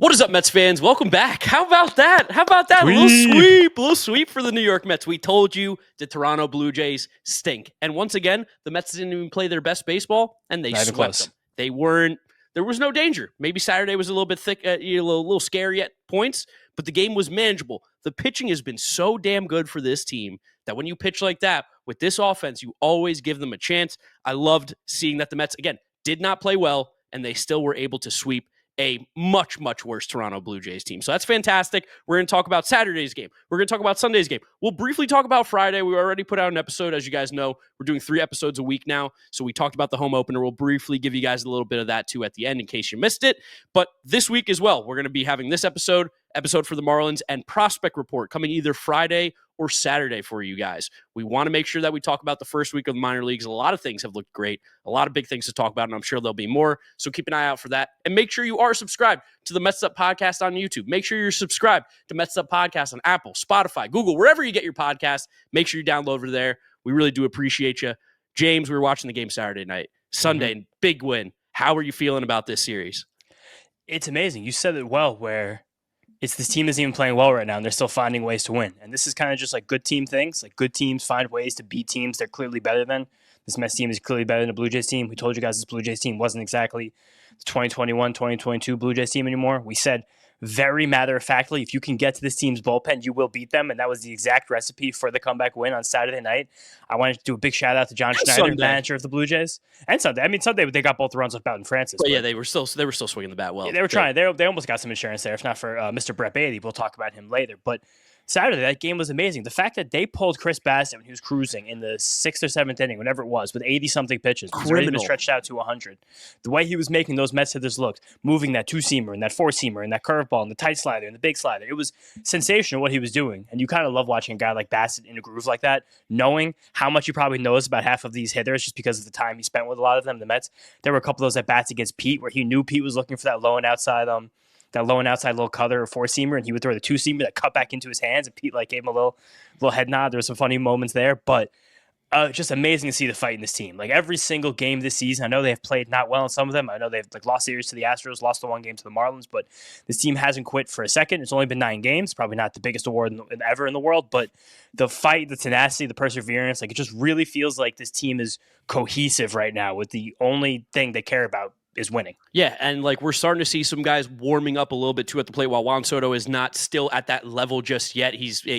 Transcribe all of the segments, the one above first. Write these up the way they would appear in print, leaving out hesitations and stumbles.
What is up, Mets fans? Welcome back. How about that? A little sweep for the New York Mets. We told you the Toronto Blue Jays stink. And once again, the Mets didn't even play their best baseball, and they swept them. They weren't, there was no danger. Maybe Saturday was a little bit thick, a little scary at points, but the game was manageable. The pitching has been so damn good for this team that when you pitch like that, with this offense, you always give them a chance. I loved seeing that the Mets, again, did not play well, and they still were able to sweep a much, much worse Toronto Blue Jays team. So that's fantastic. We're going to talk about Saturday's game. We're going to talk about Sunday's game. We'll briefly talk about Friday. We already put out an episode. As you guys know, we're doing 3 episodes a week now. So we talked about the home opener. We'll briefly give you guys a little bit of that too at the end in case you missed it. But this week as well, we're going to be having this episode for the Marlins and prospect report coming either Friday or Saturday for you guys. We want to make sure that we talk about the first week of the minor leagues. A lot of things have looked great, a lot of big things to talk about, and I'm sure there'll be more. So keep an eye out for that. And make sure you are subscribed to the Mets'd podcast on YouTube. Make sure you're subscribed to Mets'd podcast on Apple, Spotify, Google, wherever you get your podcast. Make sure you download over there. We really do appreciate you. James, we were watching the game Saturday night. Sunday, big win. How are you feeling about this series? It's amazing. You said it well, where this team isn't even playing well right now, and they're still finding ways to win. And this is kind of just like good team things. Like good teams find ways to beat teams they're clearly better than. This Mets team is clearly better than the Blue Jays team. We told you guys this Blue Jays team wasn't exactly the 2021, 2022 Blue Jays team anymore. We said very matter-of-factly, if you can get to this team's bullpen, you will beat them. And that was the exact recipe for the comeback win on Saturday night. I wanted to do a big shout-out to John Schneider, manager of the Blue Jays. And Sunday. I mean, Sunday they got both the runs with Bowden Francis. But yeah, they were still swinging the bat well. Yeah, they were trying. They almost got some insurance there, if not for Mr. Brett Baty. We'll talk about him later. But Saturday, that game was amazing. The fact that they pulled Chris Bassett when he was cruising in the 6th or 7th inning, whenever it was, with 80-something pitches. He was ready to be stretched out to 100. The way he was making those Mets hitters look, moving that 2-seamer and that 4-seamer and that curveball and the tight slider and the big slider. It was sensational what he was doing. And you kind of love watching a guy like Bassett in a groove like that, knowing how much he probably knows about half of these hitters just because of the time he spent with a lot of them. The Mets, there were a couple of those at-bats against Pete where he knew Pete was looking for that low and outside little cutter or 4-seamer, and he would throw the 2-seamer that cut back into his hands, and Pete gave him a little head nod. There were some funny moments there, but just amazing to see the fight in this team. Every single game this season, I know they have played not well in some of them. I know they've lost series to the Astros, lost the 1 game to the Marlins, but this team hasn't quit for a second. It's only been 9 games, probably not the biggest award ever in the world, but the fight, the tenacity, the perseverance, it just really feels like this team is cohesive right now with the only thing they care about is winning. Yeah, and we're starting to see some guys warming up a little bit too at the plate while Juan Soto is not still at that level just yet.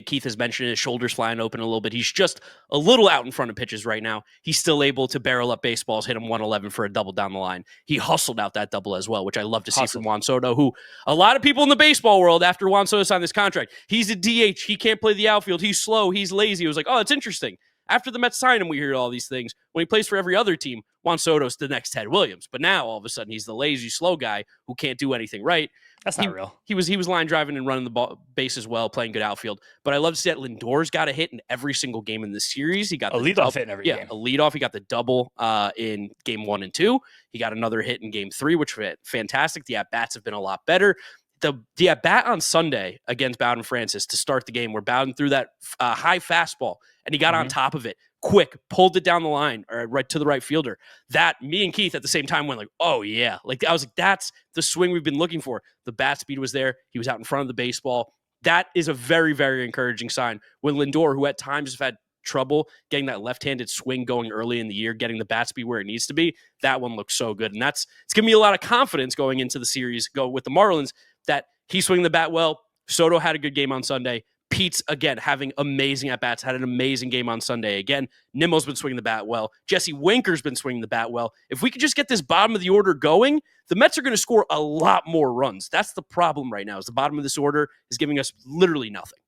Keith has mentioned his shoulders flying open a little bit. He's just a little out in front of pitches right now. He's still able to barrel up baseballs, hit him 111 for a double down the line. He hustled out that double as well, which I love to see from Juan Soto, who a lot of people in the baseball world, after Juan Soto signed this contract, he's a DH, he can't play the outfield, he's slow, he's lazy. It was oh, it's interesting. After the Mets signed him, we hear all these things. When he plays for every other team, Juan Soto's the next Ted Williams. But now, all of a sudden, he's the lazy, slow guy who can't do anything right. That's not real. He was line driving and running the base as well, playing good outfield. But I love to see that Lindor's got a hit in every single game in the series. He got a leadoff hit in every game. Yeah, a leadoff. He got the double in game 1 and 2. He got another hit in game 3, which was fantastic. The at-bats have been a lot better. The at-bat on Sunday against Bowden Francis to start the game where Bowden threw that high fastball and he got on top of it, quick, pulled it down the line or right to the right fielder. That, me and Keith at the same time went oh yeah. I was that's the swing we've been looking for. The bat speed was there. He was out in front of the baseball. That is a very, very encouraging sign when Lindor, who at times have had trouble getting that left-handed swing going early in the year, getting the bat speed where it needs to be, that one looks so good. And it's giving me a lot of confidence going into the series, go with the Marlins, that he's swinging the bat well. Soto had a good game on Sunday. Pete's, again, having amazing at-bats, had an amazing game on Sunday. Again, Nimmo's been swinging the bat well. Jesse Winker's been swinging the bat well. If we could just get this bottom of the order going, the Mets are going to score a lot more runs. That's the problem right now, is the bottom of this order is giving us literally nothing.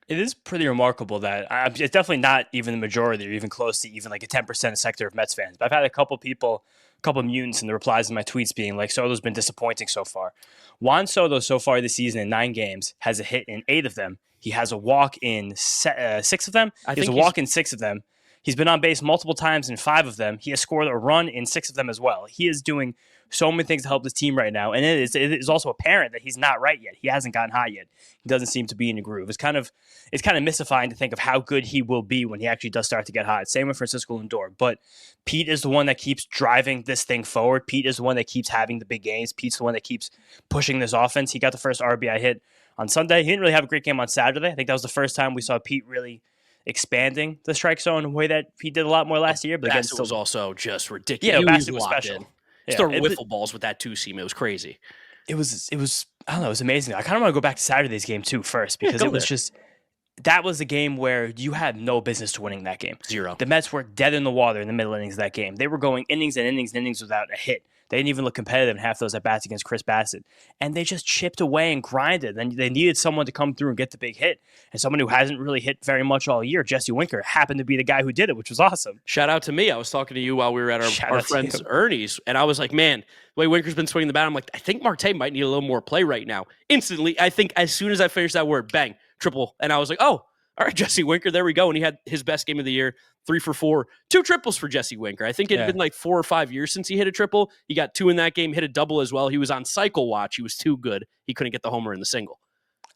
It is pretty remarkable that it's definitely not even the majority or even close to even a 10% sector of Mets fans. But I've had a couple mutants in the replies in my tweets being Soto's been disappointing so far. Juan Soto so far this season in 9 games has a hit in 8 of them. He has a walk in 6 of them. He has a walk in 6 of them. He's been on base multiple times in 5 of them. He has scored a run in 6 of them as well. He is doing so many things to help this team right now. And it is also apparent that he's not right yet. He hasn't gotten hot yet. He doesn't seem to be in a groove. It's kind of mystifying to think of how good he will be when he actually does start to get hot. Same with Francisco Lindor. But Pete is the one that keeps driving this thing forward. Pete is the one that keeps having the big games. Pete's the one that keeps pushing this offense. He got the first RBI hit on Sunday. He didn't really have a great game on Saturday. I think that was the first time we saw Pete really expanding the strike zone in a way that he did a lot more last year. But again, Bassett was also just ridiculous. Yeah, Bassett was special. He's throwing wiffle balls with that two-seam. It was crazy. It was I don't know, it was amazing. I kind of want to go back to Saturday's game too first, because it was just, that was a game where you had no business to winning that game. 0. The Mets were dead in the water in the middle innings of that game. They were going innings and innings and innings without a hit. They didn't even look competitive in half those at-bats against Chris Bassett. And they just chipped away and grinded. And they needed someone to come through and get the big hit. And someone who hasn't really hit very much all year, Jesse Winker, happened to be the guy who did it, which was awesome. Shout out to me. I was talking to you while we were at our friend's Ernie's, and I was like, man, the way Winker's been swinging the bat, I'm like, I think Marte might need a little more play right now. Instantly, I think as soon as I finished that word, bang, triple. And I was like, oh, all right, Jesse Winker, there we go. And he had his best game of the year, 3 for 4, 2 triples for Jesse Winker. I think it had been like 4 or 5 years since he hit a triple. He got 2 in that game, hit a double as well. He was on cycle watch. He was too good. He couldn't get the homer in the single.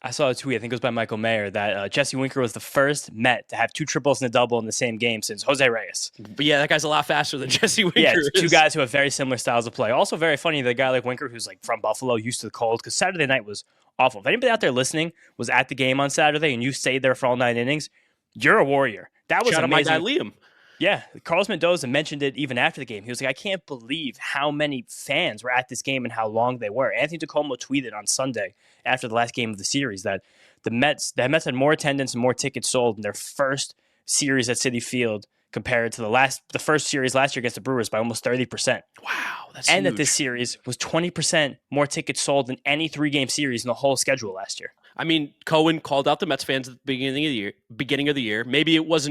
I saw a tweet, I think it was by Michael Mayer, that Jesse Winker was the first Met to have 2 triples and a double in the same game since Jose Reyes. But yeah, that guy's a lot faster than Jesse Winker. Yeah, 2 guys who have very similar styles of play. Also very funny that a guy like Winker, who's like from Buffalo, used to the cold, because Saturday night was awful. If anybody out there listening was at the game on Saturday and you stayed there for all 9 innings, you're a warrior. That was Shout amazing. out my guy Liam. Yeah, Carlos Mendoza mentioned it even after the game. He was like, I can't believe how many fans were at this game and how long they were. Anthony Tacoma tweeted on Sunday after the last game of the series that the Mets had more attendance and more tickets sold in their first series at Citi Field compared to the first series last year against the Brewers by almost 30%. Wow, that's and huge. That this series was 20% more tickets sold than any 3-game series in the whole schedule last year. I mean, Cohen called out the Mets fans at the beginning of the year. Maybe it was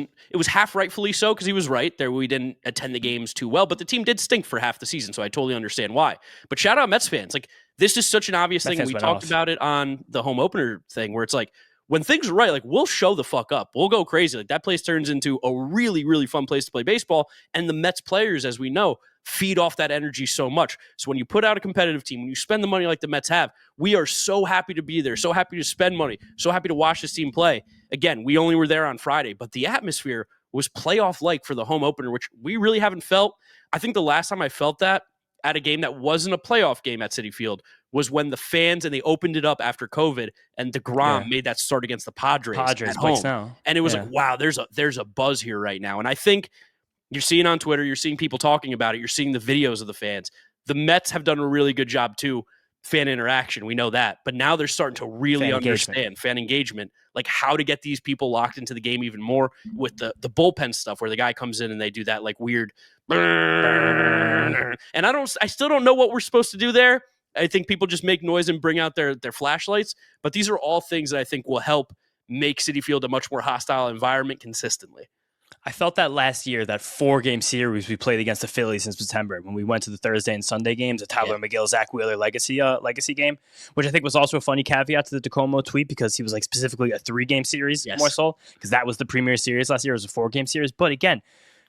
half rightfully so, because he was right. There, we didn't attend the games too well, but the team did stink for half the season, so I totally understand why. But shout out Mets fans. Like, this is such an obvious thing. We talked about it on the home opener thing, where it's like, when things are right, like, we'll show the fuck up. We'll go crazy. Like, that place turns into a really, really fun place to play baseball. And the Mets players, as we know, feed off that energy so much. So when you put out a competitive team, when you spend the money like the Mets have, we are so happy to be there, so happy to spend money, so happy to watch this team play. Again, we only were there on Friday, but the atmosphere was playoff-like for the home opener, which we really haven't felt. I think the last time I felt that at a game that wasn't a playoff game at Citi Field was when the fans, and they opened it up after COVID, and DeGrom made that start against the Padres at home. Now. And it was like, wow, there's a buzz here right now. And I think you're seeing on Twitter, you're seeing people talking about it, you're seeing the videos of the fans. The Mets have done a really good job too, fan interaction, we know that. But now they're starting to really understand fan engagement, like how to get these people locked into the game even more with the bullpen stuff, where the guy comes in and they do that like weird and I still don't know what we're supposed to do there. I think people just make noise and bring out their flashlights, but these are all things that I think will help make Citi Field a much more hostile environment consistently. I felt that last year, that 4-game series we played against the Phillies in September, when we went to the Thursday and Sunday games, the Tyler McGill, Zach Wheeler legacy game, which I think was also a funny caveat to the Tacoma tweet, because he was like specifically a 3-game series more so, because that was the premier series last year. It was a 4-game series. But again,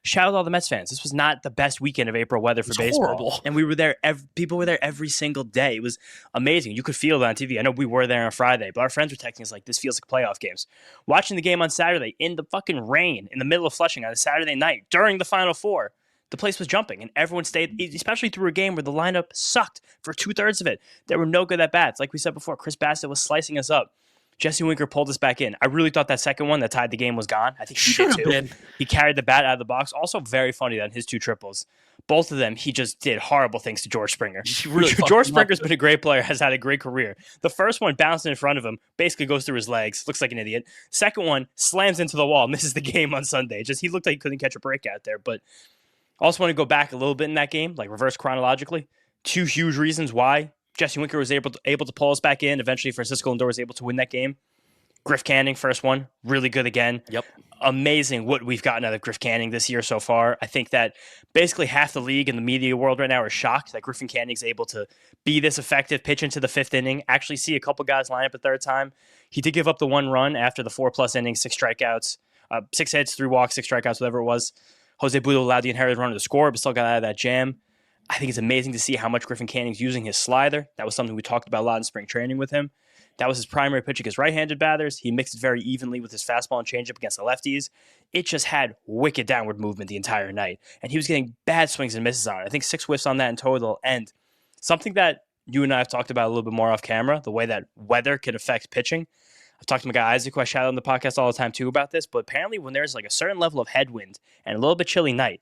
shout out to all the Mets fans. This was not the best weekend of April weather for baseball. Horrible. And we were there. People were there every single day. It was amazing. You could feel it on TV. I know we were there on Friday, but our friends were texting us like, this feels like playoff games. Watching the game on Saturday in the fucking rain in the middle of Flushing on a Saturday night during the Final Four, the place was jumping, and everyone stayed, especially through a game where the lineup sucked for 2/3 of it. There were no good at-bats. Like we said before, Chris Bassett was slicing us up. Jesse Winker pulled us back in. I really thought that second one that tied the game was gone. I think he did too. He carried the bat out of the box. Also very funny that his 2 triples, both of them, he just did horrible things to George Springer. George Springer's been a great player, has had a great career. The first one bouncing in front of him, basically goes through his legs, looks like an idiot. Second one slams into the wall, misses the game on Sunday. He looked like he couldn't catch a break out there. But I also want to go back a little bit in that game, like reverse chronologically. 2 huge reasons why Jesse Winker was able to pull us back in. Eventually, Francisco Lindor was able to win that game. Griff Canning, first one, really good again. Yep. Amazing what we've gotten out of Griff Canning this year so far. I think that basically half the league and the media world right now are shocked that Griffin Canning's able to be this effective, pitch into the 5th inning, actually see a couple guys line up a third time. He did give up the 1 run after the 4+ innings, 6 strikeouts 6 hits, 3 walks, 6 strikeouts, whatever it was. Jose Budo allowed the inherited runner to score, but still got out of that jam. I think it's amazing to see how much Griffin Canning's using his slider. That was something we talked about a lot in spring training with him. That was his primary pitch against right-handed batters. He mixed it very evenly with his fastball and changeup against the lefties. It just had wicked downward movement the entire night. And he was getting bad swings and misses on it. I think 6 whiffs on that in total. And something that you and I have talked about a little bit more off camera, the way that weather can affect pitching. I've talked to my guy Isaac, who I shout out on the podcast all the time too about this. But apparently when there's like a certain level of headwind and a little bit chilly night,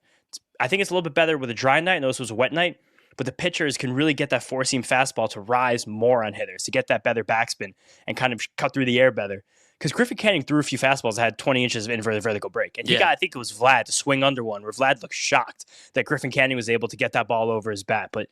I think it's a little bit better with a dry night. I know this was a wet night. But the pitchers can really get that four-seam fastball to rise more on hitters, to get that better backspin and kind of cut through the air better. Because Griffin Canning threw a few fastballs that had 20 inches of inverted vertical break. And he got, I think it was Vlad, to swing under one, where Vlad looked shocked that Griffin Canning was able to get that ball over his bat. But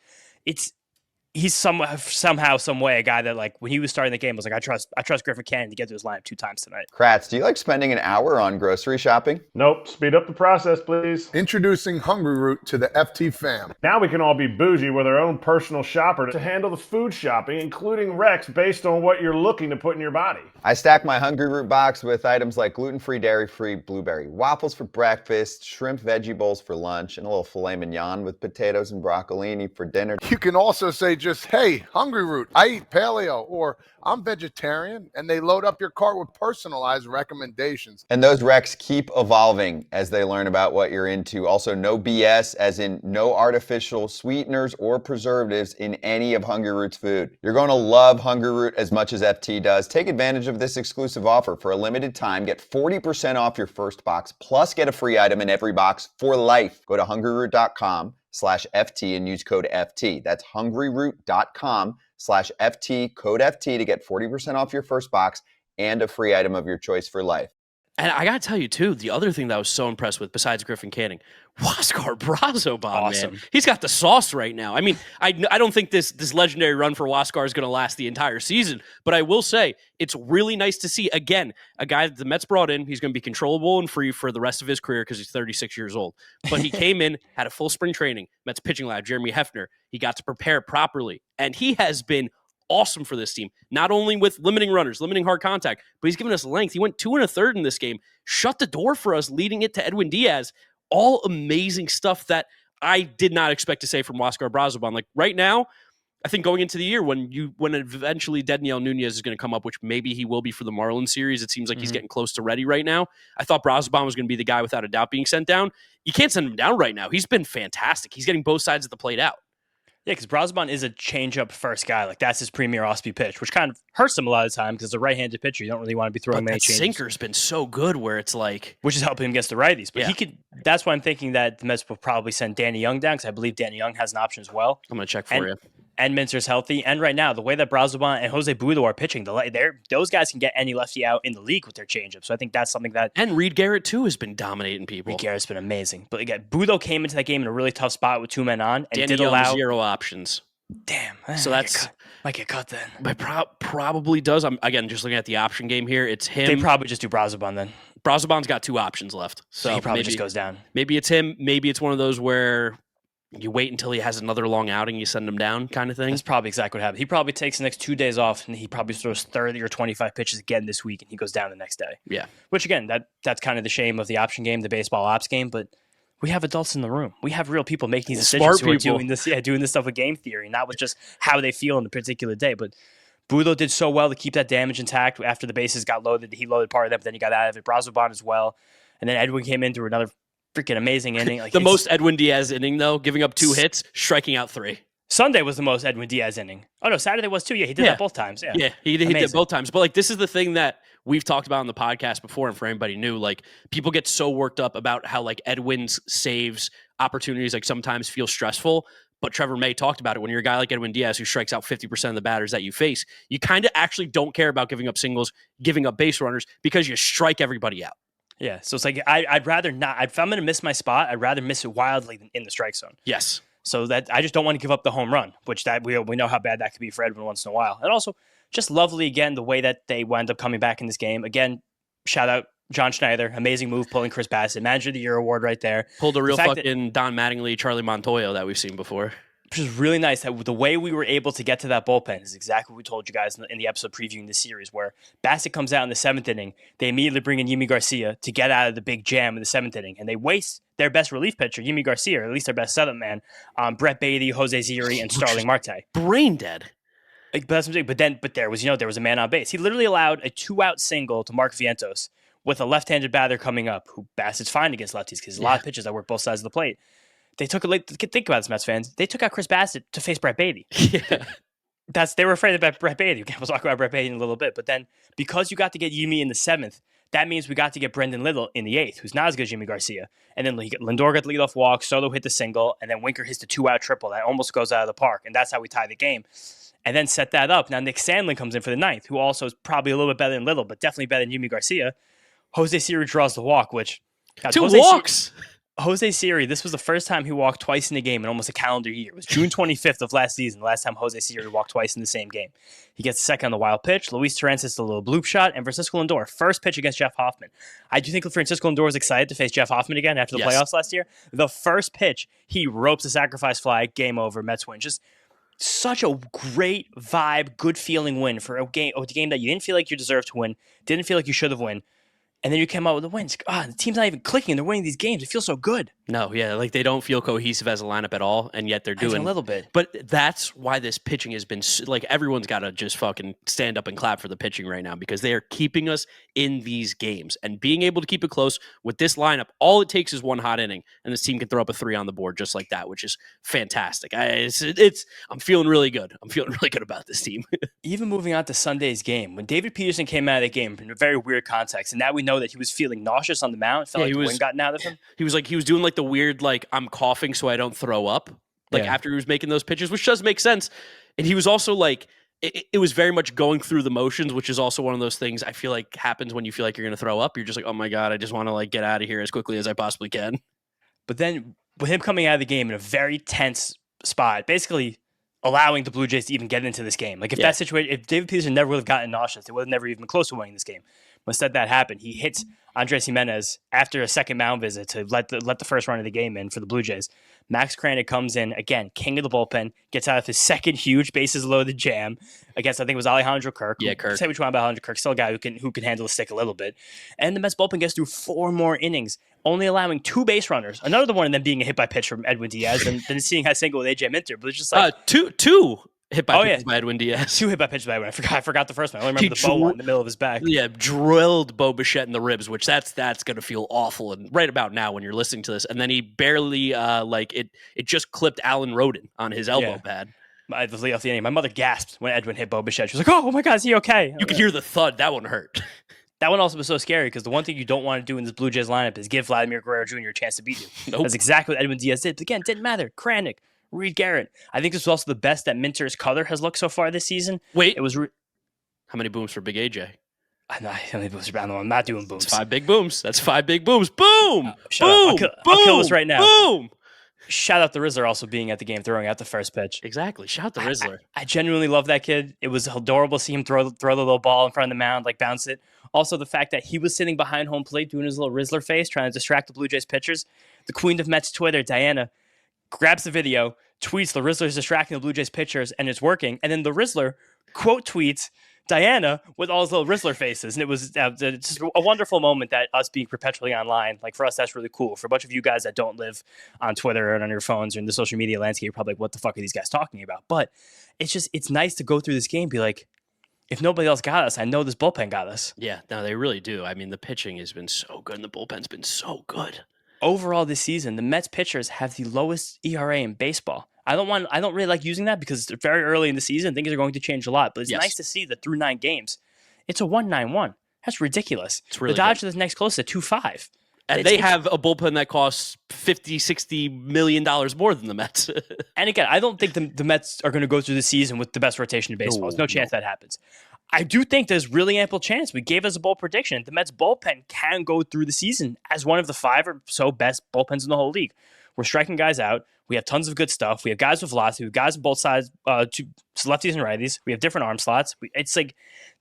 he's somehow, some way, a guy that, like, when he was starting the game, was like, I trust Griffin Canning to get to his lineup 2 times tonight. Kratz, do you like spending an hour on grocery shopping? Nope. Speed up the process, please. Introducing Hungry Root to the FT fam. Now we can all be bougie with our own personal shopper to handle the food shopping, including recs based on what you're looking to put in your body. I stack my Hungry Root box with items like gluten-free, dairy-free blueberry waffles for breakfast, shrimp veggie bowls for lunch, and a little filet mignon with potatoes and broccolini for dinner. You can also say just, hey, Hungry Root, I eat paleo, or I'm vegetarian, and they load up your cart with personalized recommendations. And those recs keep evolving as they learn about what you're into. Also, no BS, as in no artificial sweeteners or preservatives in any of Hungry Root's food. You're going to love Hungry Root as much as FT does. Take advantage of this exclusive offer. For a limited time, get 40% off your first box, plus get a free item in every box for life. Go to hungryroot.com/FT and use code FT. That's hungryroot.com/FT, code FT to get 40% off your first box and a free item of your choice for life. And I got to tell you, too, the other thing that I was so impressed with, besides Griffin Canning, Huascar Brazoban, awesome. Man. He's got the sauce right now. I mean, I don't think this legendary run for Huascar is going to last the entire season, but I will say it's really nice to see, again, a guy that the Mets brought in. He's going to be controllable and free for the rest of his career because he's 36 years old. But he came in, had a full spring training, Mets pitching lab, Jeremy Hefner. He got to prepare properly, and he has been awesome for this team, not only with limiting runners, limiting hard contact, but he's given us length. He went 2 1/3 in this game, shut the door for us, leading it to Edwin Diaz. All amazing stuff that I did not expect to say from Huascar Brazoban. Like right now, I think going into the year when eventually Dedniel Nunez is going to come up, which maybe he will be for the Marlins series, it seems like he's getting close to ready right now. I thought Brazoban was going to be the guy without a doubt being sent down. You can't send him down right now. He's been fantastic. He's getting both sides of the plate out. Yeah, because Brazoban is a changeup first guy. Like, that's his premier off-speed pitch, which kind of hurts him a lot of the time because as a right-handed pitcher, you don't really want to be throwing many changes. Sinker's been so good where it's like... Which is helping him against the righties. But he could... That's why I'm thinking that the Mets will probably send Danny Young down because I believe Danny Young has an option as well. I'm going to check for you. And Mintzer's healthy. And right now, the way that Brazoban and Jose Budo are pitching, those guys can get any lefty out in the league with their changeup. So I think that's something that... And Reed Garrett, too, has been dominating people. Reed Garrett's been amazing. But again, Budo came into that game in a really tough spot with 2 men on. And Danny did Young, allow... 0 options. Damn. So that's... Might get cut then. But probably does. I'm, again, just looking at the option game here. It's him. They probably just do Brazoban then. Brazoban's got 2 options left. So he probably just goes down. Maybe it's him. Maybe it's one of those where... You wait until he has another long outing, you send him down kind of thing. That's probably exactly what happened. He probably takes the next 2 days off, and he probably throws 30 or 25 pitches again this week, and he goes down the next day. Yeah. Which, again, that's kind of the shame of the option game, the baseball ops game, but we have adults in the room. We have real people making these decisions who are doing this stuff with game theory, not with just how they feel in the particular day. But Budo did so well to keep that damage intact after the bases got loaded. He loaded part of them, but then he got out of it. Brazoban as well. And then Edwin came in through another freaking amazing inning. Like the most Edwin Diaz inning, though, giving up 2 hits, striking out 3. Sunday was the most Edwin Diaz inning. Oh, no, Saturday was too. Yeah, he did that both times. Yeah, he did both times. But, like, this is the thing that we've talked about on the podcast before, and for anybody new, like, people get so worked up about how, like, Edwin's saves opportunities, like, sometimes feel stressful. But Trevor May talked about it. When you're a guy like Edwin Diaz who strikes out 50% of the batters that you face, you kind of actually don't care about giving up singles, giving up base runners, because you strike everybody out. Yeah, so it's like I'd rather not. If I'm going to miss my spot, I'd rather miss it wildly than in the strike zone. Yes. So that I just don't want to give up the home run, which that we know how bad that could be for Edwin once in a while. And also, just lovely again the way that they wound up coming back in this game. Again, shout out John Schneider, amazing move pulling Chris Bassett, Manager of the Year award right there. Pulled a real fucking Don Mattingly, Charlie Montoyo that we've seen before. which is really nice that the way we were able to get to that bullpen is exactly what we told you guys in the episode previewing the series, where Bassett comes out in the 7th inning. They immediately bring in Yimi Garcia to get out of the big jam in the 7th inning, and they waste their best relief pitcher, Yimi Garcia, or at least their best seventh man, Brett Baty, Jose Ziri, and Starling Marte. Brain dead. But that's what I'm saying. But there was a man on base. He literally allowed a 2-out single to Mark Vientos with a left-handed batter coming up, who Bassett's fine against lefties because there's a lot of pitches that work both sides of the plate. They took think about this, Mets fans. They took out Chris Bassett to face Brett Baty. Yeah. They were afraid of Brett Baty. We'll talk about Brett Baty in a little bit. But then because you got to get Yimi in the 7th, that means we got to get Brendan Little in the 8th, who's not as good as Yimi Garcia. And then Lindor got the leadoff walk, Soto hit the single, and then Winker hits the 2-out triple that almost goes out of the park. And that's how we tie the game. And then set that up. Now Nick Sandlin comes in for the 9th, who also is probably a little bit better than Little, but definitely better than Yimi Garcia. Jose Siri draws the walk, which... God, 2 walks! Jose Siri, this was the first time he walked twice in a game in almost a calendar year. It was June 25th of last season, the last time Jose Siri walked twice in the same game. He gets a second on the wild pitch. Luis Torrens hits a little bloop shot, and Francisco Lindor, first pitch against Jeff Hoffman. I do think Francisco Lindor is excited to face Jeff Hoffman again after the playoffs last year. The first pitch, he ropes a sacrifice fly, game over, Mets win. Just such a great vibe, good feeling win for a game that you didn't feel like you deserved to win, didn't feel like you should have won. And then you came out with a win. The team's not even clicking, and they're winning these games. It feels so good. No, yeah, like they don't feel cohesive as a lineup at all, and yet they're doing a little bit. But that's why this pitching has been like everyone's got to just fucking stand up and clap for the pitching right now because they are keeping us in these games and being able to keep it close with this lineup. All it takes is one hot inning, and this team can throw up a 3 on the board just like that, which is fantastic. I'm feeling really good. I'm feeling really good about this team. Even moving on to Sunday's game, when David Peterson came out of the game in a very weird context, and now we know that he was feeling nauseous on the mound. It felt like the wind gotten out of him. He was doing like the weird, like, I'm coughing so I don't throw up, like after he was making those pitches, which does make sense. And he was also like, it was very much going through the motions, which is also one of those things I feel like happens when you feel like you're going to throw up. You're just like, oh my God, I just want to like get out of here as quickly as I possibly can. But then with him coming out of the game in a very tense spot, basically allowing the Blue Jays to even get into this game. Like if that situation, if David Peterson never would have gotten nauseous, they would have never even been close to winning this game. But instead that happened. He hits Andres Jimenez after a second mound visit to let the first run of the game in for the Blue Jays. Max Kranick comes in, again, king of the bullpen, gets out of his second huge bases loaded jam against, I think it was Alejandro Kirk. Yeah, Kirk. Say what you want about Alejandro Kirk, still a guy who can handle the stick a little bit. And the Mets bullpen gets through 4 more innings, only allowing 2 base runners. Another one of them being a hit by pitch from Edwin Diaz, and then seeing how single with AJ Minter. But it's just like two hit by pitches by Edwin Diaz. 2 hit by pitches by Edwin. I forgot the first one. I only remember the bow one in the middle of his back. Yeah, drilled Bo Bichette in the ribs, which that's going to feel awful. And right about now when you're listening to this, and then he barely it just clipped Alan Roden on his elbow pad. The lead off the inning. My mother gasped when Edwin hit Bo Bichette. She was like, "Oh my God, is he okay?" You could hear the thud. That one hurt. That one also was so scary because the one thing you don't want to do in this Blue Jays lineup is give Vladimir Guerrero Jr. a chance to beat you. Nope. That's exactly what Edwin Diaz did. But again, it didn't matter. Kranick, Reed Garrett. I think this was also the best that Minter's color has looked so far this season. Wait, it was. How many booms for Big AJ? I'm not doing booms. It's 5 big booms. That's 5 big booms. Boom! Boom! I'll kill this right now. Boom! Shout out to Rizzler also being at the game, throwing out the first pitch. Exactly. Shout out to Rizzler. I genuinely love that kid. It was adorable to see him throw the little ball in front of the mound, like bounce it. Also, the fact that he was sitting behind home plate doing his little Rizzler face, trying to distract the Blue Jays pitchers. The queen of Mets Twitter, Diana, grabs the video, tweets the Rizzler's distracting the Blue Jays pitchers, and it's working. And then the Rizzler quote tweets Diana with all his little Rizzler faces. And it was just a wonderful moment that us being perpetually online, like for us, that's really cool. For a bunch of you guys that don't live on Twitter and on your phones or in the social media landscape, you're probably like, what the fuck are these guys talking about? But it's nice to go through this game and be like, if nobody else got us, I know this bullpen got us. Yeah, no, they really do. I mean, the pitching has been so good and the bullpen's been so good. Overall this season, the Mets pitchers have the lowest ERA in baseball. I don't really like using that because it's very early in the season. Things are going to change a lot, but it's nice to see that through 9 games, it's a 1.91. That's ridiculous. It's really the Dodgers are the next closest at 2.5. And they have a bullpen that costs $50-60 million more than the Mets. And again, I don't think the Mets are going to go through the season with the best rotation in baseball. There's no chance that happens. I do think there's really ample chance. We gave us a bold prediction. The Mets bullpen can go through the season as one of the 5 or so best bullpens in the whole league. We're striking guys out. We have tons of good stuff. We have guys with velocity. We have guys on both sides, lefties and righties. We have different arm slots. It's like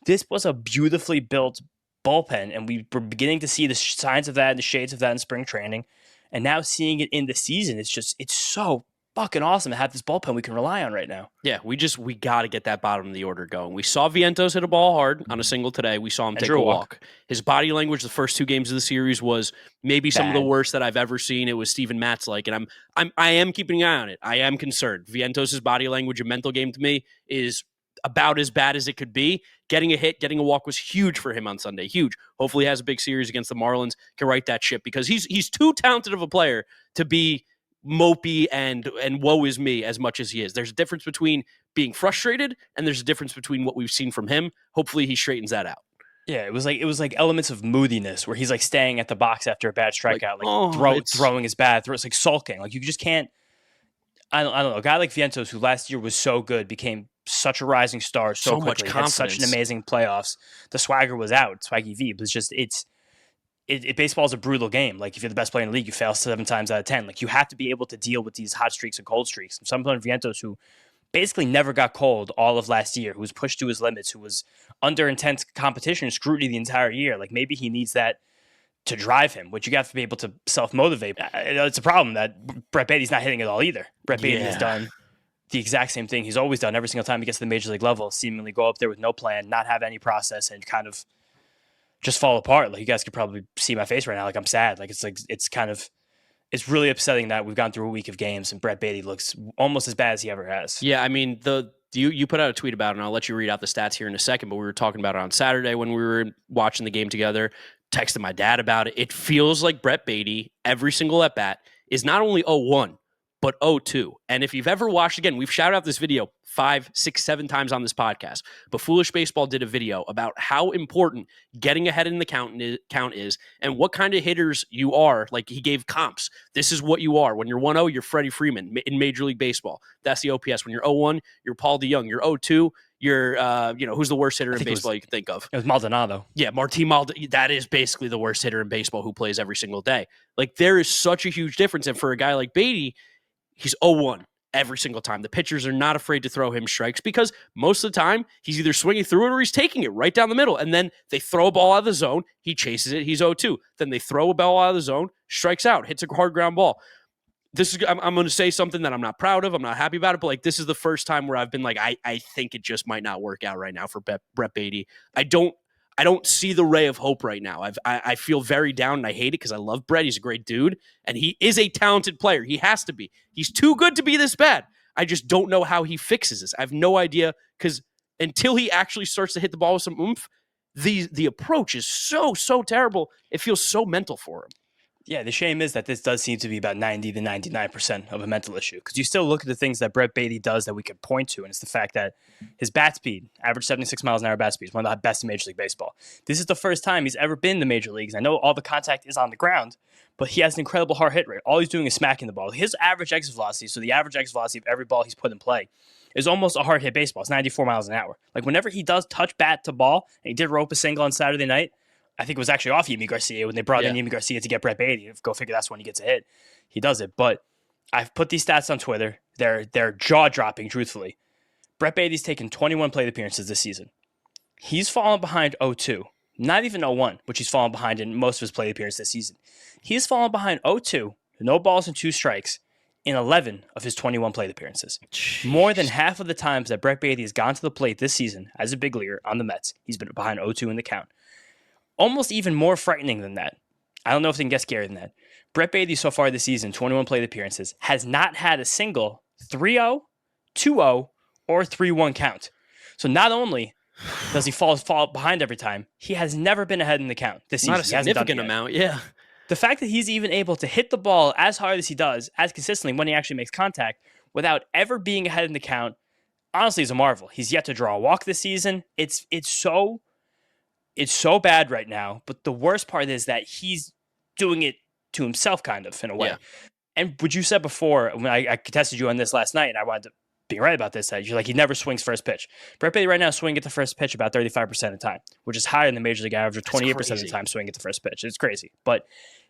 this was a beautifully built bullpen, and we were beginning to see the signs of that and the shades of that in spring training. And now seeing it in the season, it's so fucking awesome to have this bullpen we can rely on right now. Yeah, we got to get that bottom of the order going. We saw Vientos hit a ball hard on a single today. We saw him take a walk. His body language the first 2 games of the series was maybe some of the worst that I've ever seen. It was Steven Matz like, and I am keeping an eye on it. I am concerned. Vientos' body language and mental game to me is about as bad as it could be. Getting a hit, getting a walk was huge for him on Sunday. Huge. Hopefully he has a big series against the Marlins, can right that ship, because he's too talented of a player to be mopey and woe is me as much as he is. There's a difference between being frustrated and there's a difference between what we've seen from him. Hopefully he straightens that out. Yeah, it was like elements of moodiness where he's like staying at the box after a bad strikeout, throwing his bat, it's like sulking. Like you just can't. I don't know. A guy like Vientos, who last year was so good, became such a rising star so quickly. Much confidence. Had such an amazing playoffs. The swagger was out. Swaggy V. But baseball is a brutal game. Like if you're the best player in the league, you fail 7 times out of 10. Like you have to be able to deal with these hot streaks and cold streaks. Someone Vientos who basically never got cold all of last year, who was pushed to his limits, who was under intense competition and scrutiny the entire year. Like maybe he needs that to drive him, which you have to be able to self-motivate. It's a problem that Brett Baty's not hitting it all either. Brett Baty has done the exact same thing he's always done every single time he gets to the major league level, seemingly go up there with no plan, not have any process, and kind of just fall apart. Like you guys could probably see my face right now. Like I'm sad. It's really upsetting that we've gone through a week of games and Brett Baty looks almost as bad as he ever has. Yeah, I mean, you put out a tweet about it, and I'll let you read out the stats here in a second, but we were talking about it on Saturday when we were watching the game together, texting my dad about it. It feels like Brett Baty, every single at-bat, is not only 0-1, but 0-2. And if you've ever watched, again, we've shouted out this video 5, 6, 7 times on this podcast, but Foolish Baseball did a video about how important getting ahead in the count is and what kind of hitters you are. Like he gave comps. This is what you are. When you're 1-0, you're Freddie Freeman in Major League Baseball. That's the OPS. When you're 0-1, you're Paul DeYoung. You're 0-2, you're, who's the worst hitter in baseball you can think of? It was Maldonado. Yeah, Martín Maldonado. That is basically the worst hitter in baseball who plays every single day. Like there is such a huge difference. And for a guy like Baty, he's 0-1 every single time. The pitchers are not afraid to throw him strikes because most of the time he's either swinging through it or he's taking it right down the middle. And then they throw a ball out of the zone. He chases it. He's 0-2. Then they throw a ball out of the zone, strikes out, hits a hard ground ball. I'm going to say something that I'm not proud of. I'm not happy about it, but like this is the first time where I've been like, I think it just might not work out right now for Brett Baty. I don't see the ray of hope right now. I feel very down and I hate it because I love Brett. He's a great dude and he is a talented player. He has to be. He's too good to be this bad. I just don't know how he fixes this. I have no idea because until he actually starts to hit the ball with some oomph, the approach is so terrible. It feels so mental for him. Yeah, the shame is that this does seem to be about 90 to 99% of a mental issue because you still look at the things that Brett Baty does that we could point to, and it's the fact that his bat speed, average 76 miles an hour bat speed, is one of the best in Major League Baseball. This is the first time he's ever been in the major leagues. I know all the contact is on the ground, but he has an incredible hard hit rate. All he's doing is smacking the ball. His average exit velocity, so the average exit velocity of every ball he's put in play, is almost a hard hit baseball. It's 94 miles an hour. Like whenever he does touch bat to ball, and he did rope a single on Saturday night, I think it was actually off Yimi Garcia when they brought in Yimi Garcia to get Brett Baty. Go figure that's when he gets a hit. He does it. But I've put these stats on Twitter. They're jaw-dropping, truthfully. Brett Baty's taken 21 plate appearances this season. He's fallen behind 0-2. Not even 0-1, which he's fallen behind in most of his plate appearances this season. He's fallen behind 0-2, no balls and 2 strikes, in 11 of his 21 plate appearances. Jeez. More than half of the times that Brett Baty has gone to the plate this season as a big leaguer on the Mets, he's been behind 0-2 in the count. Almost even more frightening than that. I don't know if they can get scarier than that. Brett Baty so far this season, 21 plate appearances, has not had a single 3-0, 2-0, or 3-1 count. So not only does he fall behind every time, he has never been ahead in the count this season. Not a significant amount, yeah. The fact that he's even able to hit the ball as hard as he does, as consistently when he actually makes contact, without ever being ahead in the count, honestly is a marvel. He's yet to draw a walk this season. It's so bad right now, but the worst part is that he's doing it to himself, kind of, in a way. Yeah. And what you said before, when I contested you on this last night, and I wanted to be right about this, that you're like, he never swings first pitch. Brett Baty right now swinging at the first pitch about 35% of the time, which is higher than the Major League average of 28% of the time swinging at the first pitch. It's crazy. But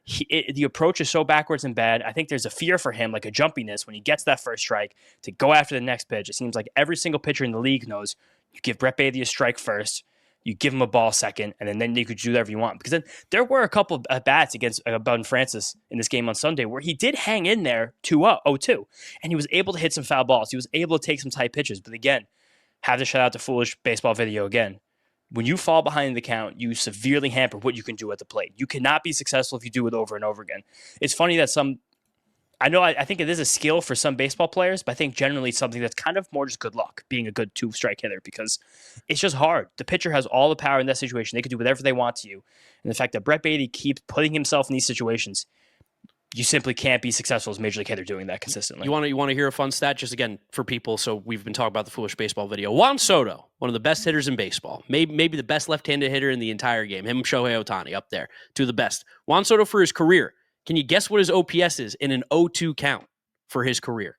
the approach is so backwards and bad. I think there's a fear for him, like a jumpiness, when he gets that first strike to go after the next pitch. It seems like every single pitcher in the league knows you give Brett Baty a strike first, You give him a ball second, and then you could do whatever you want. Because then there were a couple of at-bats against Bud Francis in this game on Sunday where he did hang in there 2-0, and he was able to hit some foul balls. He was able to take some tight pitches. But again, have to shout out the foolish baseball video again. When you fall behind the count, you severely hamper what you can do at the plate. You cannot be successful if you do it over and over again. It's funny that I think it is a skill for some baseball players, but I think generally it's something that's kind of more just good luck, being a good 2-strike hitter, because it's just hard. The pitcher has all the power in that situation. They can do whatever they want to you. And the fact that Brett Baty keeps putting himself in these situations, you simply can't be successful as a major league hitter doing that consistently. You want to hear a fun stat, just again for people? So we've been talking about the foolish baseball video. Juan Soto, one of the best hitters in baseball, maybe the best left-handed hitter in the entire game. Him and Shohei Ohtani up there, two of the best. Juan Soto for his career. Can you guess what his OPS is in an 0-2 count for his career?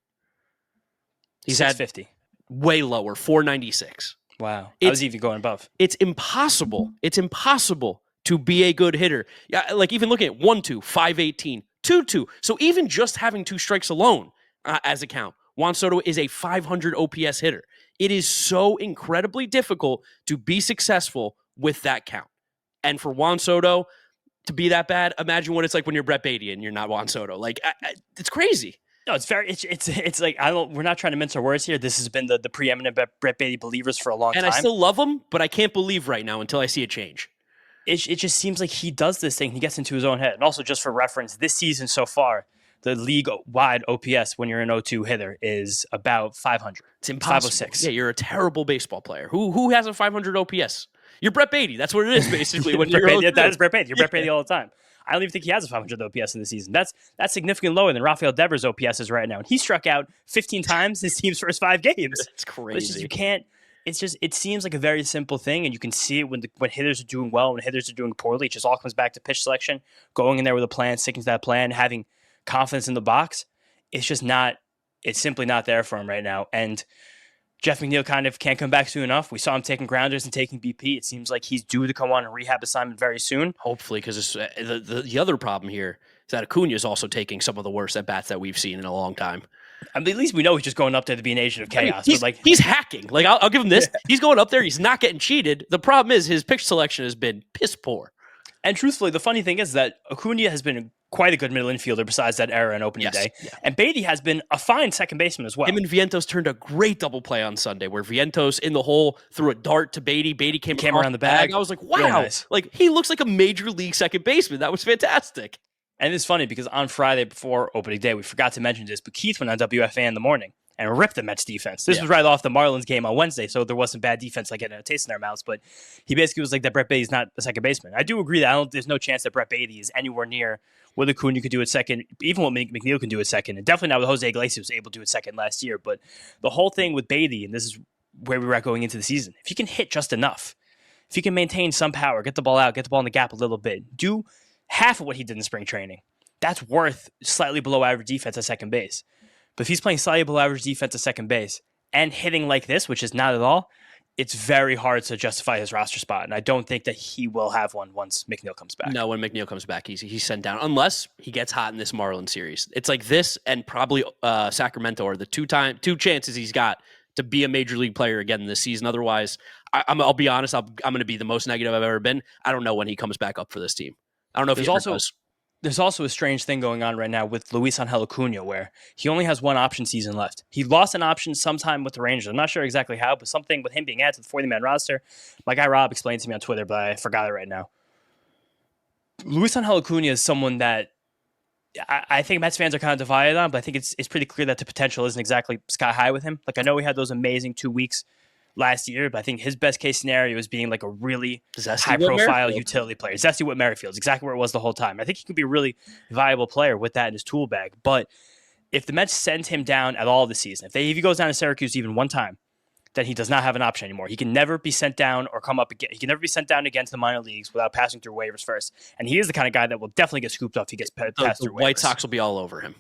He's 650. had way lower, 496. Wow. I was even going above. It's impossible. It's impossible to be a good hitter. Yeah, like even looking at 1-2, 518, 2-2. So even just having 2 strikes alone as a count, Juan Soto is a 500 OPS hitter. It is so incredibly difficult to be successful with that count. And for Juan Soto to be that bad, imagine what it's like when you're Brett Baty and you're not Juan Soto. Like, it's crazy. No, it's like, we're not trying to mince our words here. This has been the preeminent Brett Baty believers for a long time. And I still love him, but I can't believe right now until I see a change. It just seems like he does this thing. He gets into his own head. And also, just for reference, this season so far, the league-wide OPS when you're an 0-2 hitter is about 500. It's impossible. 506. Yeah, you're a terrible baseball player. Who has a 500 OPS? You're Brett Baty. That's what it is, basically. When you're Baty, that is Brett Baty. You're Brett Baty all the time. I don't even think he has a 500 OPS in the season. That's significantly lower than Rafael Devers' OPS is right now. And he struck out 15 times his team's first 5 games. That's crazy. It's just, you can't. It's just, it seems like a very simple thing, and you can see it when hitters are doing well, when hitters are doing poorly. It just all comes back to pitch selection, going in there with a plan, sticking to that plan, having confidence in the box. It's simply not there for him right now. And Jeff McNeil kind of can't come back soon enough. We saw him taking grounders and taking BP. It seems like he's due to come on a rehab assignment very soon. Hopefully, because the other problem here is that Acuna is also taking some of the worst at-bats that we've seen in a long time. I mean, at least we know he's just going up there to be an agent of chaos. He's hacking. Like, I'll give him this. Yeah. He's going up there. He's not getting cheated. The problem is his pitch selection has been piss poor. And truthfully, the funny thing is that Acuna has been quite a good middle infielder besides that error in opening day. Yeah. And Baty has been a fine second baseman as well. Him and Vientos turned a great double play on Sunday where Vientos in the hole threw a dart to Baty. Baty came around the bag. I was like, wow. Really nice. Like, he looks like a major league second baseman. That was fantastic. And it's funny because on Friday before opening day, we forgot to mention this, but Keith went on WFA in the morning and ripped the Mets defense. This was right off the Marlins game on Wednesday, so there wasn't bad defense like getting a taste in their mouths, but he basically was like that Brett Baty's not a second baseman. I do agree that there's no chance that Brett Baty is anywhere near what Acuna could do at second, even what McNeil can do at second, and definitely not what Jose Iglesias was able to do at second last year. But the whole thing with Baty, and this is where we were at going into the season, if you can hit just enough, if you can maintain some power, get the ball out, get the ball in the gap a little bit, do half of what he did in spring training, that's worth slightly below average defense at second base. But if he's playing slightly below average defense at second base and hitting like this, which is not at all, it's very hard to justify his roster spot. And I don't think that he will have one once McNeil comes back. No, when McNeil comes back, he's sent down. Unless he gets hot in this Marlins series. It's like this and probably Sacramento are the two chances he's got to be a major league player again this season. Otherwise, I'll be honest, I'm going to be the most negative I've ever been. I don't know when he comes back up for this team. I don't know if he does. There's also a strange thing going on right now with Luisangel Acuna where he only has one option season left. He lost an option sometime with the Rangers. I'm not sure exactly how, but something with him being added to the 40-man roster. My guy Rob explained to me on Twitter, but I forgot it right now. Luisangel Acuna is someone that I think Mets fans are kind of divided on, but I think it's pretty clear that the potential isn't exactly sky high with him. Like, I know he had those amazing 2 weeks last year, but I think his best case scenario is being like a really high-profile utility player. Zesty Whit Merrifield, exactly where it was the whole time. I think he could be a really valuable player with that in his tool bag. But if the Mets send him down at all this season, if he goes down to Syracuse even one time, then he does not have an option anymore. He can never be sent down or come up again. He can never be sent down again to the minor leagues without passing through waivers first. And he is the kind of guy that will definitely get scooped up if he gets passed through waivers. White Sox will be all over him.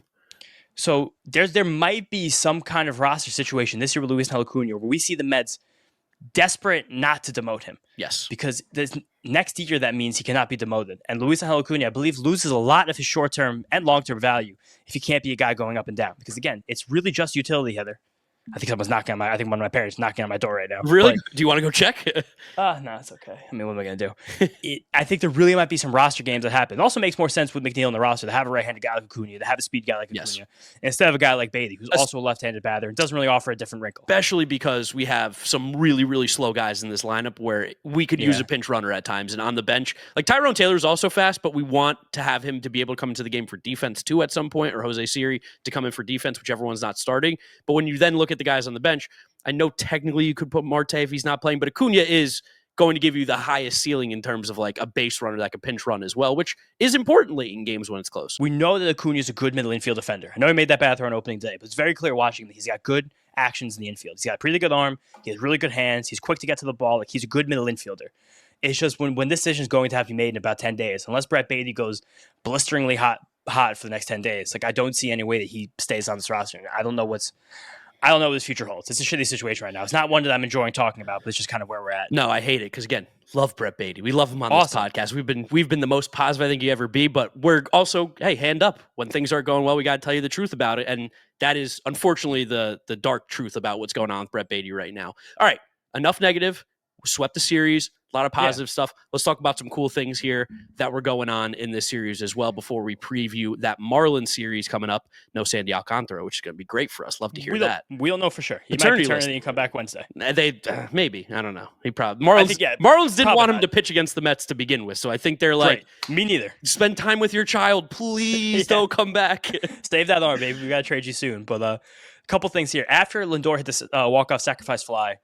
So there might be some kind of roster situation this year with Luisangel Acuna where we see the Mets desperate not to demote him. Yes. Because this next year, that means he cannot be demoted. And Luisangel Acuna, I believe, loses a lot of his short-term and long-term value if he can't be a guy going up and down. Because, again, it's really just utility hitter. I think someone's knocking on I think one of my parents knocking on my door right now. Really? Do you want to go check? No, it's okay. I mean, what am I going to do? I think there really might be some roster games that happen. It also makes more sense with McNeil in the roster to have a right-handed guy like Acuna, to have a speed guy like Acuna, instead of a guy like Baty, who's also a left-handed batter and doesn't really offer a different wrinkle. Especially because we have some really, really slow guys in this lineup where we could use a pinch runner at times. And on the bench, like Tyrone Taylor's also fast, but we want to have him to be able to come into the game for defense too at some point, or Jose Siri to come in for defense, whichever one's not starting. But when you then look at the guys on the bench, I know technically you could put Marte if he's not playing, but Acuna is going to give you the highest ceiling in terms of like a base runner that can pinch run as well, which is important late in games when it's close. We know that Acuna is a good middle infield defender. I know he made that bad throw on opening day, but it's very clear watching that he's got good actions in the infield. He's got a pretty good arm. He has really good hands. He's quick to get to the ball. Like, he's a good middle infielder. It's just when this decision is going to have to be made in about 10 days, unless Brett Baty goes blisteringly hot for the next 10 days, like I don't see any way that he stays on this roster. I don't know what his future holds. It's a shitty situation right now. It's not one that I'm enjoying talking about, but it's just kind of where we're at. No, I hate it because, again, love Brett Baty. We love him on this podcast. We've been the most positive I think you ever be, but we're also, hey, hand up. When things aren't going well, we got to tell you the truth about it, and that is, unfortunately, the dark truth about what's going on with Brett Baty right now. All right, enough negative. We swept the series. A lot of positive stuff. Let's talk about some cool things here that were going on in this series as well before we preview that Marlins series coming up. No Sandy Alcantara, which is going to be great for us. Love to hear that. We don't know for sure. He might be turning and come back Wednesday. They maybe. I don't know. He probably Marlins didn't want him to pitch against the Mets to begin with, so I think they're like, me neither. Spend time with your child, please. Don't come back. Save that arm, baby. We got to trade you soon. But a couple things here. After Lindor hit this walk-off sacrifice fly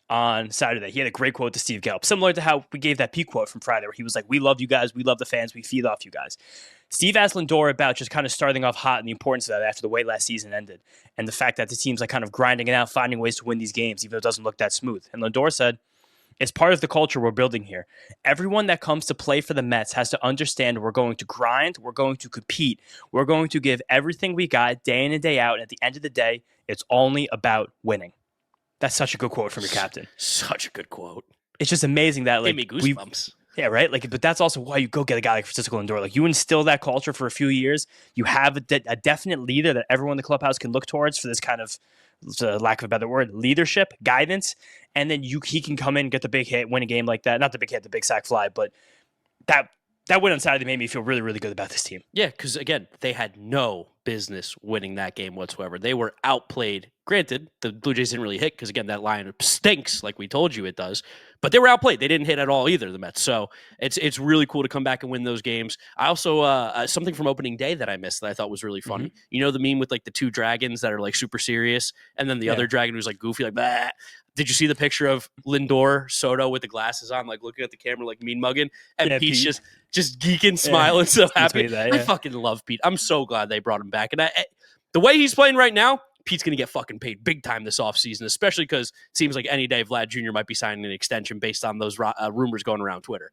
on Saturday, he had a great quote to Steve Gelb, similar to how we gave that Pete quote from Friday, where he was like, "We love you guys, we love the fans, we feed off you guys." Steve asked Lindor about just kind of starting off hot and the importance of that after the way last season ended, and the fact that the team's like kind of grinding it out, finding ways to win these games, even though it doesn't look that smooth. And Lindor said, "It's part of the culture we're building here. Everyone that comes to play for the Mets has to understand we're going to grind, we're going to compete, we're going to give everything we got day in and day out, and at the end of the day, it's only about winning." That's such a good quote from your captain. Such a good quote. It's just amazing that, like, gave me goosebumps. Yeah, right? Like, but that's also why you go get a guy like Francisco Lindor. Like, you instill that culture for a few years. You have a definite leader that everyone in the clubhouse can look towards for this kind of, lack of a better word, leadership, guidance. And then he can come in, get the big hit, win a game like that. Not the big hit, the big sack fly, but that win on Saturday made me feel really, really good about this team. Yeah, because, again, they had no business winning that game whatsoever. They were outplayed. Granted, the Blue Jays didn't really hit because, again, that lineup stinks like we told you it does. But they were outplayed. They didn't hit at all either, the Mets. So it's really cool to come back and win those games. I also, something from opening day that I missed that I thought was really funny. Mm-hmm. You know the meme with like the two dragons that are like super serious and then the other dragon who's like goofy, like, bah. Did you see the picture of Lindor, Soto with the glasses on, like looking at the camera, like mean mugging? And Pete's just geeking, smiling, so happy. I fucking love Pete. I'm so glad they brought him back. And the way he's playing right now, Pete's going to get fucking paid big time this offseason, especially because it seems like any day Vlad Jr. might be signing an extension based on those rumors going around Twitter.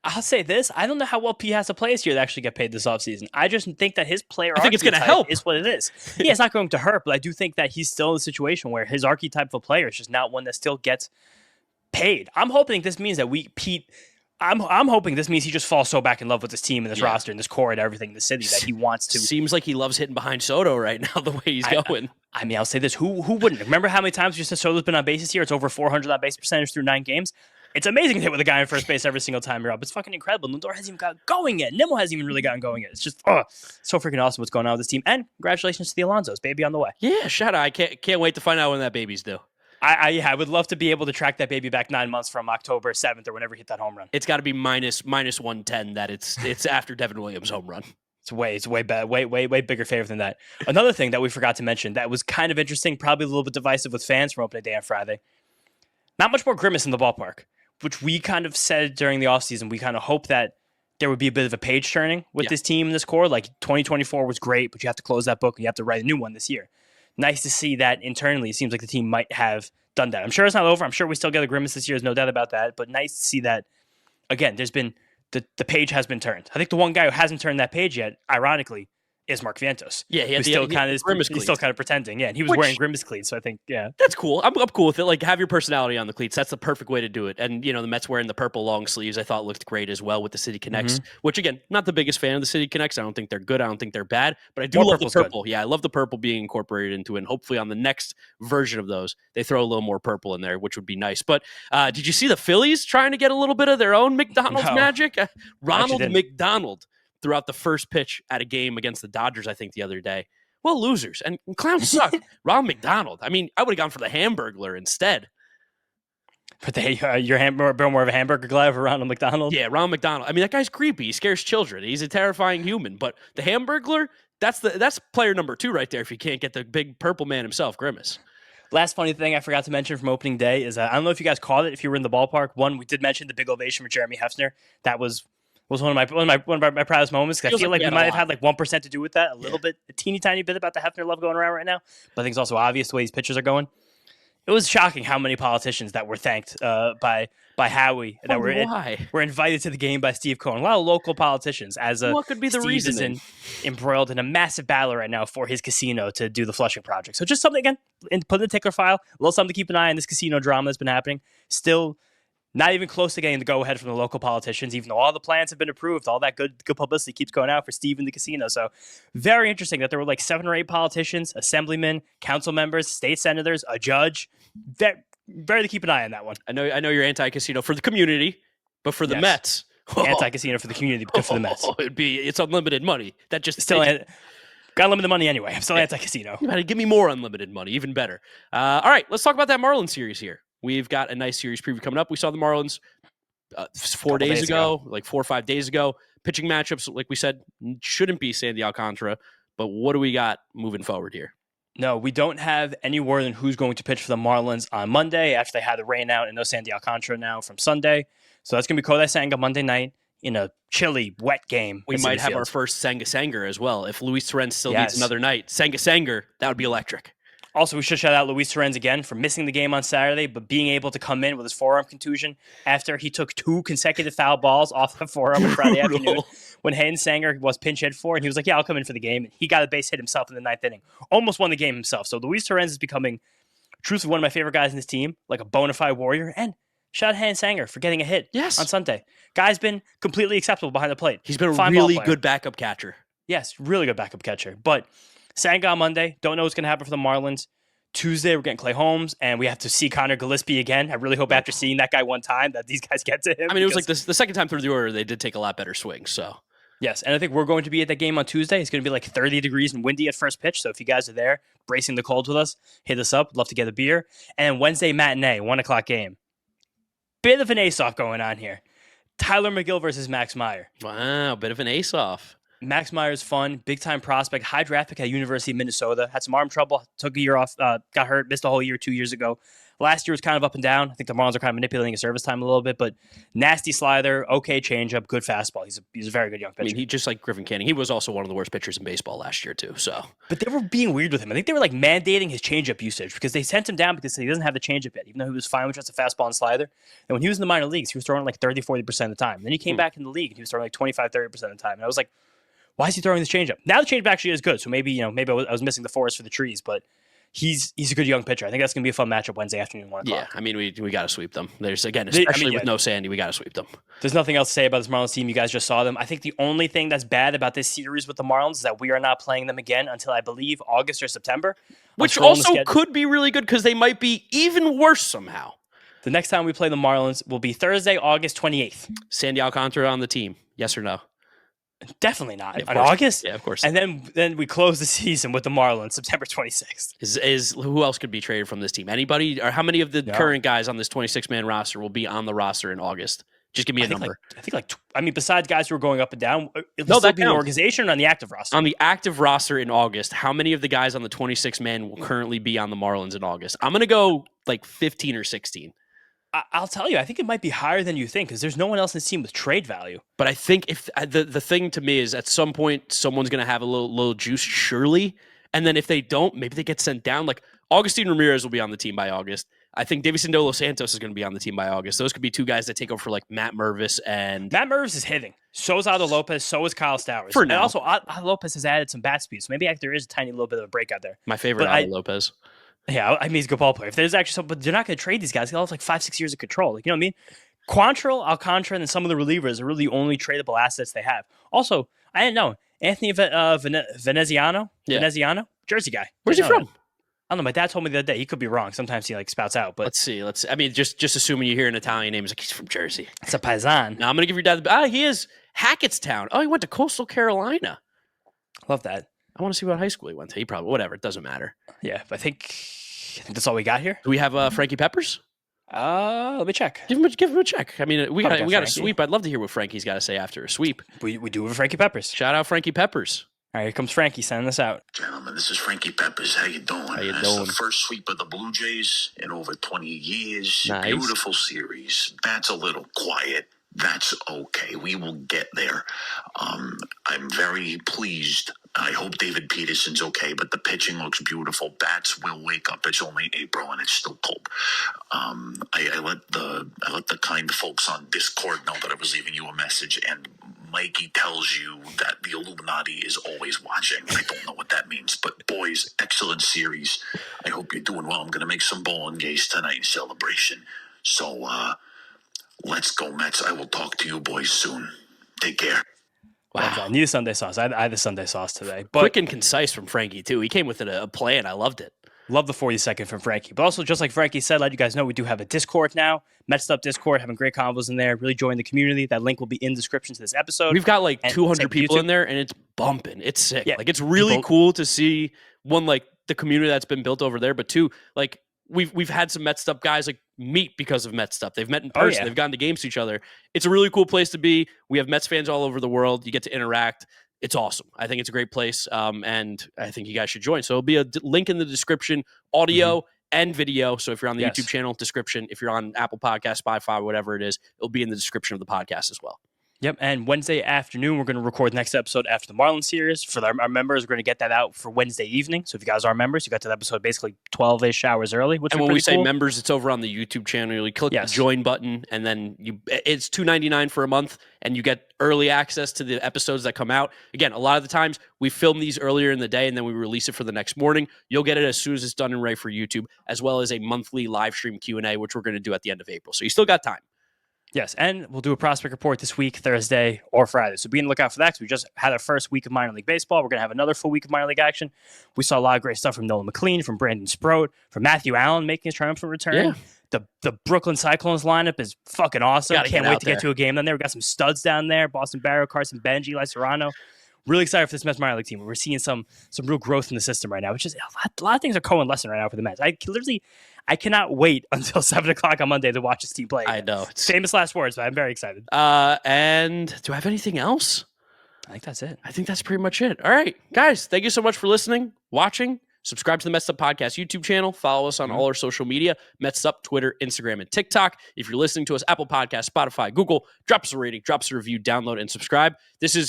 I'll say this. I don't know how well Pete has to play this year to actually get paid this offseason. I just think that his player I think it's going to help. Is what it is. Yeah, it's not going to hurt, but I do think that he's still in a situation where his archetype of player is just not one that still gets paid. I'm hoping this means that I'm hoping this means he just falls so back in love with this team and this roster and this core and everything in the city that he wants to. Seems like he loves hitting behind Soto right now, the way he's going. I mean, I'll say this. Who wouldn't? Remember how many times you said Soto's been on base this year? It's over 400 on base percentage through 9 games. It's amazing to hit with a guy in first base every single time you're up. It's fucking incredible. Lindor hasn't even gotten going yet. Nimmo hasn't even really gotten going yet. It's just so freaking awesome what's going on with this team. And congratulations to the Alonsos. Baby on the way. Yeah, shout out. I can't wait to find out when that baby's due. I would love to be able to track that baby back 9 months from October 7th or whenever he hit that home run. It's got to be minus 110 that it's after Devin Williams' home run. It's way better, way bigger favor than that. Another thing that we forgot to mention that was kind of interesting, probably a little bit divisive with fans from opening day on Friday. Not much more grimace in the ballpark, which we kind of said during the offseason. We kind of hope that there would be a bit of a page turning with this team and this core. Like 2024 was great, but you have to close that book and you have to write a new one this year. Nice to see that internally. It seems like the team might have done that. I'm sure it's not over. I'm sure we still get a grimace this year. There's no doubt about that. But nice to see that, again, there's been the page has been turned. I think the one guy who hasn't turned that page yet, ironically, is Mark Vientos. Yeah, he's still kind of pretending. Yeah, and he was wearing Grimace cleats, so I think that's cool. I'm cool with it. Like, have your personality on the cleats. That's the perfect way to do it. And the Mets wearing the purple long sleeves, I thought looked great as well with the City Connects. Which again, not the biggest fan of the City Connects. I don't think they're good. I don't think they're bad. But I do love the purple. Good. Yeah, I love the purple being incorporated into it. And hopefully on the next version of those, they throw a little more purple in there, which would be nice. But did you see the Phillies trying to get a little bit of their own McDonald's magic? Ronald McDonald throughout the first pitch at a game against the Dodgers, I think, the other day. Well, losers. And clowns suck. Ronald McDonald. I mean, I would have gone for the Hamburglar instead. But you're more of a hamburger guy over Ronald McDonald? Yeah, Ronald McDonald. I mean, that guy's creepy. He scares children. He's a terrifying human. But the Hamburglar, that's player number 2 right there if you can't get the big purple man himself, Grimace. Last funny thing I forgot to mention from opening day is I don't know if you guys caught it if you were in the ballpark. One, we did mention the big ovation for Jeremy Hefner. That was one of my proudest moments. I feel like we might have had like 1% to do with that, a teeny tiny bit about the Hefner love going around right now. But I think it's also obvious the way these pitchers are going. It was shocking how many politicians that were thanked by Howie that were invited to the game by Steve Cohen. A lot of local politicians. What could be the reason? Embroiled in a massive battle right now for his casino to do the Flushing project. So just something again, put in the ticker file. A little something to keep an eye on this casino drama that's been happening. Still. Not even close to getting the go-ahead from the local politicians, even though all the plans have been approved. All that good publicity keeps going out for Steve and the casino. So very interesting that there were like 7 or 8 politicians, assemblymen, council members, state senators, a judge. Very to keep an eye on that one. I know you're anti-casino for the community, but for the Mets. Anti-casino for the community, but for the Mets. It's unlimited money. That just still got unlimited money anyway. I'm still anti-casino. You gotta give me more unlimited money, even better. All right, let's talk about that Marlins series here. We've got a nice series preview coming up. We saw the Marlins 4 days ago, like 4 or 5 days ago. Pitching matchups, like we said, shouldn't be Sandy Alcantara. But what do we got moving forward here? No, we don't have any word on who's going to pitch for the Marlins on Monday after they had the rain out and no Sandy Alcantara now from Sunday. So that's going to be Kodai Senga Monday night in a chilly, wet game. We might have our first Senga Sanger as well. If Luis Torrens still needs another night, Senga Sanger, that would be electric. Also, we should shout out Luis Torrens again for missing the game on Saturday, but being able to come in with his forearm contusion after he took 2 consecutive foul balls off the forearm on Friday afternoon when Hayden Sanger was pinch hit for, and he was like, I'll come in for the game. And he got a base hit himself in the 9th inning. Almost won the game himself. So Luis Torrens is becoming, truthfully, one of my favorite guys in this team, like a bona fide warrior. And shout out Hayden Sanger for getting a hit on Sunday. Guy's been completely acceptable behind the plate. He's been a really good backup catcher. Yes, really good backup catcher. But Senga on Monday. Don't know what's going to happen for the Marlins. Tuesday, we're getting Clay Holmes, and we have to see Connor Gillespie again. I really hope after seeing that guy one time that these guys get to him. I mean, it was like the second time through the order, they did take a lot better swings. So yes, and I think we're going to be at that game on Tuesday. It's going to be like 30 degrees and windy at first pitch. So if you guys are there, bracing the cold with us, hit us up. Love to get a beer. And Wednesday matinee, 1:00 game. Bit of an ace-off going on here. Tyler McGill versus Max Meyer. Wow, bit of an ace-off. Max Meyer's fun, big-time prospect, high draft pick at University of Minnesota. Had some arm trouble, took a year off, got hurt, missed a whole year 2 years ago. Last year was kind of up and down. I think the Marlins are kind of manipulating his service time a little bit, but nasty slider, okay changeup, good fastball. He's a very good young pitcher. I mean, he just like Griffin Canning. He was also one of the worst pitchers in baseball last year too. So, but they were being weird with him. I think they were like mandating his changeup usage because they sent him down because he doesn't have the changeup yet, even though he was fine with just a fastball and slider. And when he was in the minor leagues, he was throwing like 30-40% of the time. And then he came back in the league and he was throwing like 25-30% of the time. And I was like, why is he throwing this changeup? Now the changeup actually is good, so maybe I was missing the forest for the trees, but he's a good young pitcher. I think that's going to be a fun matchup Wednesday afternoon, 1:00. Yeah, I mean, we got to sweep them. There's, again, especially with no Sandy, we got to sweep them. There's nothing else to say about this Marlins team. You guys just saw them. I think the only thing that's bad about this series with the Marlins is that we are not playing them again until, I believe, August or September. Which also could be really good because they might be even worse somehow. The next time we play the Marlins will be Thursday, August 28th. Sandy Alcantara on the team, yes or no? Definitely not. In August? Yeah, of course. And then we close the season with the Marlins, September 26th. Is who else could be traded from this team? Anybody? Or how many of the current guys on this 26-man roster will be on the roster in August? Just give me a number. Besides guys who are going up and down, it'll still be an organization or on the active roster? On the active roster in August, how many of the guys on the 26-man will currently be on the Marlins in August? I'm going to go like 15 or 16. I'll tell you, I think it might be higher than you think because there's no one else in this team with trade value. But I think if the thing to me is at some point someone's going to have a little juice, surely. And then if they don't, maybe they get sent down. Like Augustine Ramirez will be on the team by August. I think Davison Dos Santos is going to be on the team by August. Those could be two guys that take over for like Matt Mervis. And Matt Mervis is hitting. So is Aldo Lopez. So is Kyle Stowers. For And now. also, Aldo Lopez has added some bat speed. So maybe there is a tiny little bit of a breakout there. My favorite, But Aldo Lopez. Yeah, I mean, he's a good ball player. If there's actually some, but they're not going to trade these guys. They all have like 5-6 years of control. Like, you know what I mean? Quantrill, Alcantara, and then some of the relievers are really the only tradable assets they have. Also, I didn't know Anthony Veneziano, Jersey guy. Where's he Didn't know from? that. I don't know. My dad told me the other day. He could be wrong. Sometimes he like spouts out, but Let's see. I mean, just assuming you hear an Italian name, he's from Jersey. it's a paisan. Now I'm gonna give your dad. He is Hackettstown. Oh, he went to Coastal Carolina. Love that. I want to see what high school he went to. He probably whatever. It doesn't matter. Yeah, but I think that's all we got here. Do we have Frankie Peppers? Let me check. Give him a check. I mean, we got a Frankie. sweep. I'd love to hear what Frankie's got to say after a sweep. We do have Frankie Peppers. Shout out Frankie Peppers. All right, here comes Frankie sending this out. Gentlemen, this is Frankie Peppers. How you doing? How you That's doing? the first sweep of the Blue Jays in over 20 years. Nice. Beautiful series. That's a little quiet. That's okay. We will get there. I'm very pleased. I hope David Peterson's okay, but the pitching looks beautiful. Bats will wake up. It's only April and it's still cold. I let the kind folks on Discord know that I was leaving you a message, and Mikey tells you that the Illuminati is always watching. I don't know what that means, but boys, excellent series. I hope you're doing well. I'm going to make some bowling gaze tonight in celebration. So, let's go, Mets. I will talk to you boys soon. Take care. I need a Sunday sauce. I had the Sunday sauce today. But Quick and concise from Frankie too. He came with a plan. I loved it. love the 40-second from Frankie. But also, just like Frankie said, let you guys know we do have a Discord now. Mets'd Up Discord, having great combos in there. Really join the community. That link will be in the description to this episode. We've got like And 200 same people YouTube. in there, and it's bumping. It's sick. Yeah, Like it's really people- cool to see one, like the community that's been built over there, but two, like we've had some Mets'd Up guys like meet because of Mets'd Up. They've met in person. yeah. They've gone to games to each other. It's a really cool place to be. We have Mets fans all over the world. You get to interact. It's awesome. I think it's a great place, and I think you guys should join. So it'll be a link in the description, audio and video. So if you're on the Yes. YouTube channel, description. If you're on Apple Podcast, Spotify, whatever it is, it'll be in the description of the podcast as well. Yep, and Wednesday afternoon, we're going to record the next episode after the Marlins series. For our members, we're going to get that out for Wednesday evening. So if you guys are members, you got that episode basically 12-ish hours early, which And is when we pretty say cool. members, it's over on the YouTube channel. You click Yes. the join button, and then it's $2.99 for a month, and you get early access to the episodes that come out. Again, a lot of the times we film these earlier in the day, and then we release it for the next morning. You'll get it as soon as it's done and ready for YouTube, as well as a monthly live stream Q&A, which we're going to do at the end of April. So you still got time. Yes, and we'll do a prospect report this week, Thursday or Friday. So be on the lookout for that because we just had our first week of minor league baseball. We're going to have another full week of minor league action. We saw a lot of great stuff from Nolan McLean, from Brandon Sproat, from Matthew Allen making his triumphant return. Yeah. The Brooklyn Cyclones lineup is fucking awesome. Gotta Can't get wait out to get there. to a game down there. We got some studs down there. Boston Barrow, Carson Benji, Eli Serrano. Really excited for this Mets minor league team. We're seeing some real growth in the system right now, which is a lot of things are coalescing right now for the Mets. I cannot wait until 7 o'clock on Monday to watch this team play. I know. It's, Famous last words, but I'm very excited. and do I have anything else? I think that's it. I think that's pretty much it. All right, guys, thank you so much for listening, watching. Subscribe to the Mets'd Up Podcast YouTube channel. Follow us on all our social media, Mets'd Up, Twitter, Instagram, and TikTok. If you're listening to us, Apple Podcasts, Spotify, Google, drop us a rating, drop us a review, download, and subscribe.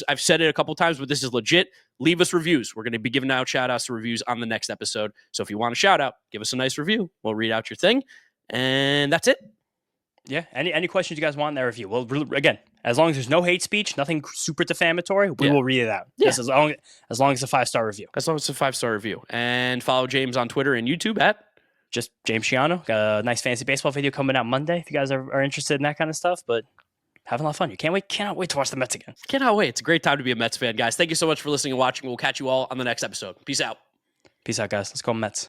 I've said it a couple times, but this is legit. Leave us reviews. We're going to be giving out shout-outs to reviews on the next episode. So if you want a shout-out, give us a nice review. We'll read out your thing. And that's it. Yeah. Any questions you guys want in that review? Well, again, as long as there's no hate speech, nothing super defamatory, we will read it out. Yeah. Just as long as it's a 5-star review. As long as it's a 5-star review. And follow James on Twitter and YouTube at Just James Shiano. Got a nice fantasy baseball video coming out Monday if you guys are interested in that kind of stuff. But having a lot of fun. You cannot wait to watch the Mets again. Cannot wait. It's a great time to be a Mets fan, guys. Thank you so much for listening and watching. We'll catch you all on the next episode. Peace out. Peace out, guys. Let's go Mets.